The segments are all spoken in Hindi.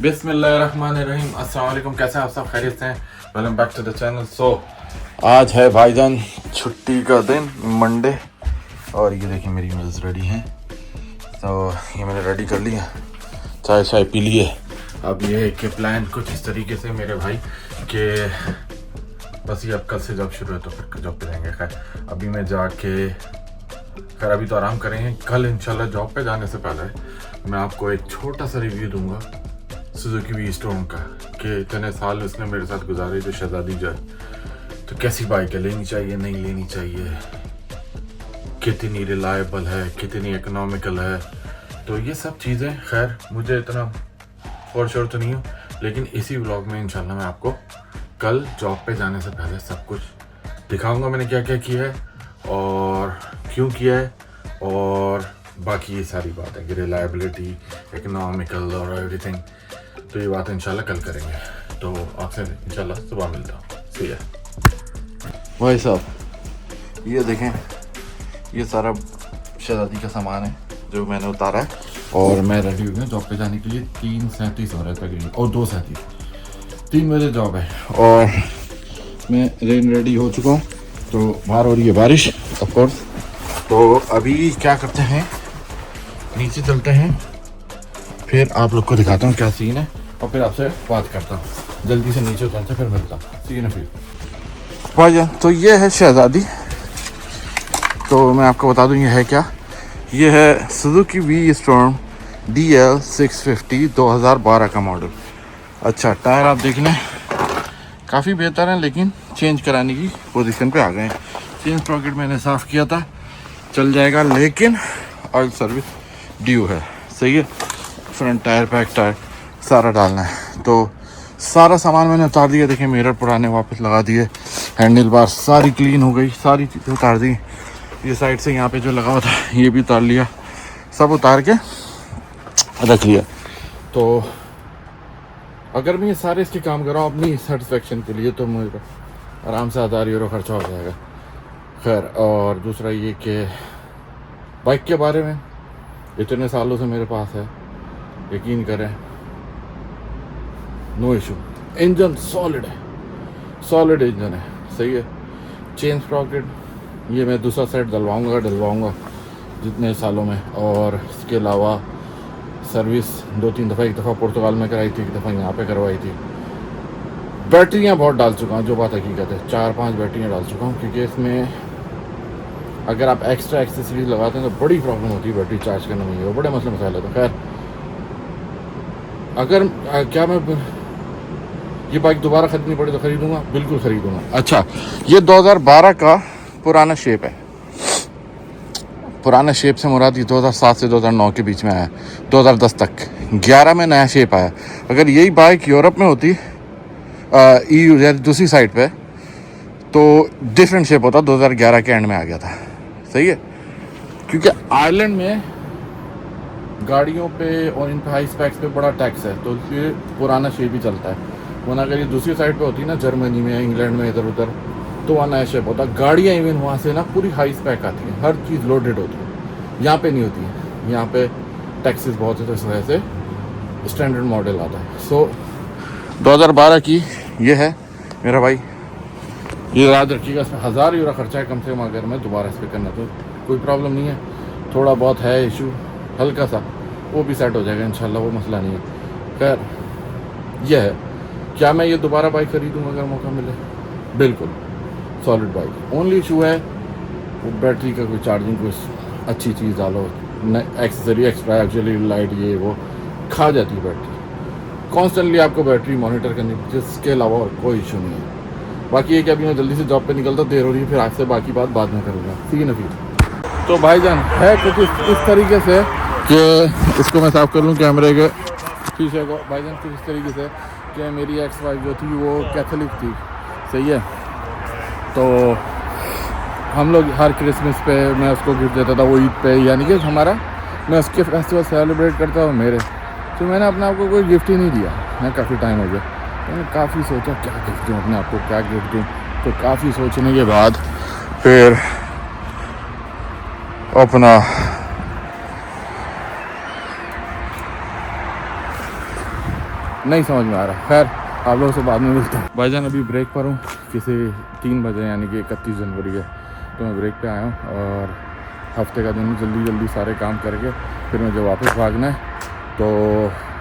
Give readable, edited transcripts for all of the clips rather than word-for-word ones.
बिस्मिल्लाहिर्रहमानिर्रहीम। अस्सलाम वालेकुम। कैसे हैं आप सब? खैरियत से हैं? Welcome back to the channel. So आज है भाईजान छुट्टी का दिन, मंडे, और ये देखिए मेरी मील्स रेडी हैं। तो ये मैंने रेडी कर लिया, चाय शाय पी लिए। अब ये है कि प्लान कुछ इस तरीके से मेरे भाई के बस ये अब कल से जॉब शुरू है तो फिर जॉब पे जाएंगे। खैर अभी मैं जाके अभी तो आराम करेंगे। कल इंशाल्लाह जॉब पे जाने से पहले मैं आपको एक छोटा सा रिव्यू दूंगा सुजुकी वी-स्टॉर्म का, कि इतने साल उसने मेरे साथ गुजारे जो शहजादी जो है, तो कैसी बाइक है, लेनी चाहिए नहीं लेनी चाहिए, कितनी रिलायबल है, कितनी इकोनॉमिकल है। तो ये सब चीज़ें खैर मुझे इतना फॉर श्योर तो नहीं हूँ, लेकिन इसी व्लॉग में इंशाल्लाह मैं आपको कल जॉब पे जाने से पहले सब कुछ दिखाऊंगा मैंने क्या क्या किया है और क्यों किया है, और बाकी ये सारी बातें कि रिलायबिलिटी, इकोनॉमिकल और एवरीथिंग। तो ये बात इंशाल्लाह कल करेंगे। तो आपसे इंशाल्लाह सुबह मिलता हूँ। सी है भाई साहब, ये देखें ये सारा शहजादी का सामान है जो मैंने उतारा है, और मैं रेडी हो गया जॉब पे जाने के लिए। 3:37 हो रहा है तकरीबन, और 2:37, 3 बजे जॉब है, और मैं रेडी हो चुका हूँ। तो बाहर हो रही है बारिश ऑफ कोर्स। तो अभी क्या करते हैं, नीचे चलते हैं, फिर आप लोग को दिखाता हूँ क्या सीन है, और फिर आपसे बात करता हूँ। जल्दी से नीचे उतरते फिर मिलता हूँ। सीन है फिर भाईजान। तो ये है शहजादी। तो मैं आपको बता दूँ ये है क्या, ये है सुजुकी वी-स्टॉर्म DL 650 2012 का मॉडल। अच्छा टायर आप देख लें, काफ़ी बेहतर है, लेकिन चेंज कराने की पोजीशन पे आ गए हैं। चेंज प्रॉकेट मैंने साफ़ किया था, चल जाएगा, लेकिन ऑयल सर्विस ड्यू है। सही है। फ्रंट टायर, बैक टायर सारा डालना है। तो सारा सामान मैंने उतार दिया। देखिए मिरर पुराने वापस लगा दिए, हैंडल बार सारी क्लीन हो गई, सारी चीज़ें उतार दी। ये साइड से यहाँ पे जो लगा हुआ था ये भी उतार लिया, सब उतार के रख लिया। तो अगर मैं ये सारे इसके काम कर रहा हूँ अपनी सेटिस्फेक्शन के लिए, तो मुझे आराम से 1000 यूरो खर्चा हो जाएगा। खैर, और दूसरा ये कि बाइक के बारे में इतने सालों से मेरे पास है, यकीन करें नो इशू। इंजन सॉलिड है, सॉलिड इंजन है। सही है। चेन स्प्रॉकेट ये मैं दूसरा सेट डलवाऊंगा जितने सालों में, और इसके अलावा सर्विस 2-3 दफ़ा, एक दफ़ा पुर्तगाल में कराई थी, एक दफ़ा यहाँ पे करवाई थी। बैटरियाँ बहुत डाल चुका हूँ, जो बात हकीकत है 4-5 बैटरियाँ डाल चुका हूँ, क्योंकि इसमें अगर आप एक्स्ट्रा एक्सेसरीज लगाते हैं तो बड़ी प्रॉब्लम होती है बैटरी चार्ज करने में, वो बड़े मसले मसाइल होते हैं। खैर अगर क्या मैं ये बाइक दोबारा ख़रीदनी पड़े तो ख़रीदूँगा, बिल्कुल ख़रीदूँगा। अच्छा, ये 2012 का पुराना शेप है। पुराना शेप से मुराद ये 2007 से 2009 के बीच में आया, 2010 तक। 11 में नया शेप आया। अगर यही बाइक यूरोप में होती, EU या दूसरी साइड पे, तो डिफरेंट शेप होता। 2011 के एंड में आ गया था। सही है। क्योंकि आयरलैंड में गाड़ियों पे और इन पे हाई स्पेक्स पे बड़ा टैक्स है, तो इसलिए पुराना शेप ही चलता है। वरना अगर ये दूसरी साइड पे होती ना, जर्मनी में, इंग्लैंड में, इधर उधर, तो वहाँ नया शेप होता। गाड़ियाँ इवन वहाँ से ना पूरी हाई स्पेक आती हैं, हर चीज़ लोडेड होती है। यहाँ पे नहीं होती है, यहाँ पे टैक्सेस बहुत है, तो इस वजह से स्टैंडर्ड मॉडल आता है। सो 2012 की ये है मेरा भाई, ये याद रखिएगा। इसमें 1000 यूरो खर्चा है कम से कम, अगर मैं दोबारा इस पर करना तो कोई प्रॉब्लम नहीं है। थोड़ा बहुत है इशू हल्का सा, वो भी सेट हो जाएगा इंशाल्लाह, वो मसला नहीं है। खैर यह है, क्या मैं ये दोबारा बाइक खरीदूँगा अगर मौका मिले? बिल्कुल सॉलिड बाइक। ओनली इशू है वो बैटरी का, कोई चार्जिंग कोई अच्छी चीज़ डालो, एक्सेसरी एक्स्ट्रा एक्चुअली लाइट ये वो खा जाती है बैटरी। कॉन्स्टेंटली आपको बैटरी मॉनिटर करनी, जिसके अलावा और कोई इशू नहीं है। बाकी ये कि अभी मैं जल्दी से जॉब पे निकलता, देर हो रही है, फिर आपसे बाकी बात बाद में करूँगा। ठीक है ना फिर। तो भाईजान है कुछ इस तरीके से कि इसको मैं साफ़ कर लूँ कैमरे के शीशे को। भाईजान कुछ इस तरीके से कि मेरी एक्स वाइफ जो थी वो कैथोलिक थी। सही है। तो हम लोग हर क्रिसमस पे मैं उसको गिफ्ट देता था, वो ईद पे, यानी कि हमारा मैं उसके फेस्टिवल सेलिब्रेट करता हूँ मेरे। तो मैंने अपने आप को कोई गिफ्ट ही नहीं दिया, मैं काफ़ी टाइम हो गया। मैंने काफ़ी सोचा क्या गिफ्ट दूँ अपने आप को, क्या गिफ्ट दूँ। तो काफ़ी सोचने के बाद फिर अपना नहीं समझ में आ रहा। खैर आप लोगों से बाद में मिलता हूँ। भाईजान अभी ब्रेक पर हूँ, किसी 3 बजे यानी कि 31 जनवरी है, तो मैं ब्रेक पे आया हूँ और हफ्ते का दिन जल्दी जल्दी सारे काम करके फिर मुझे वापस भागना है। तो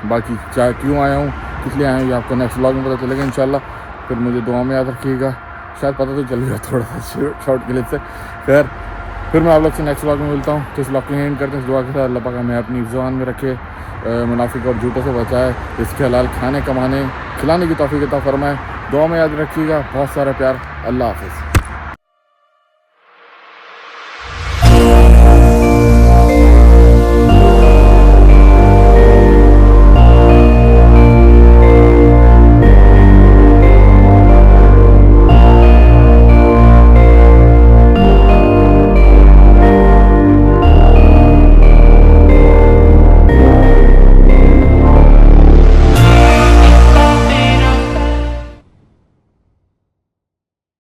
बाकी क्या क्यों आया हूँ, किस लिए आया हूँ, ये आपको नेक्स्ट व्लॉग में पता चलेगा इंशाल्लाह। फिर मुझे दुआ में याद रखिएगा, शायद पता तो चलेगा थोड़ा सा शॉर्ट क्लिप से। खैर फिर मैं आप लोग से नेक्स्ट व्लॉग में मिलता हूँ। तो इस व्लॉग की एंड करते हैं इस दुआ के साथ, अल्लाह पाक हमें अपनी ज़ुबान में रखे, मुनाफिक और झूठों से बचाए, इसके हलाल खाने कमाने खिलाने की तौफीक अता फरमाए। दुआ में याद रखिएगा। बहुत सारा प्यार। अल्लाह हाफ़िज़।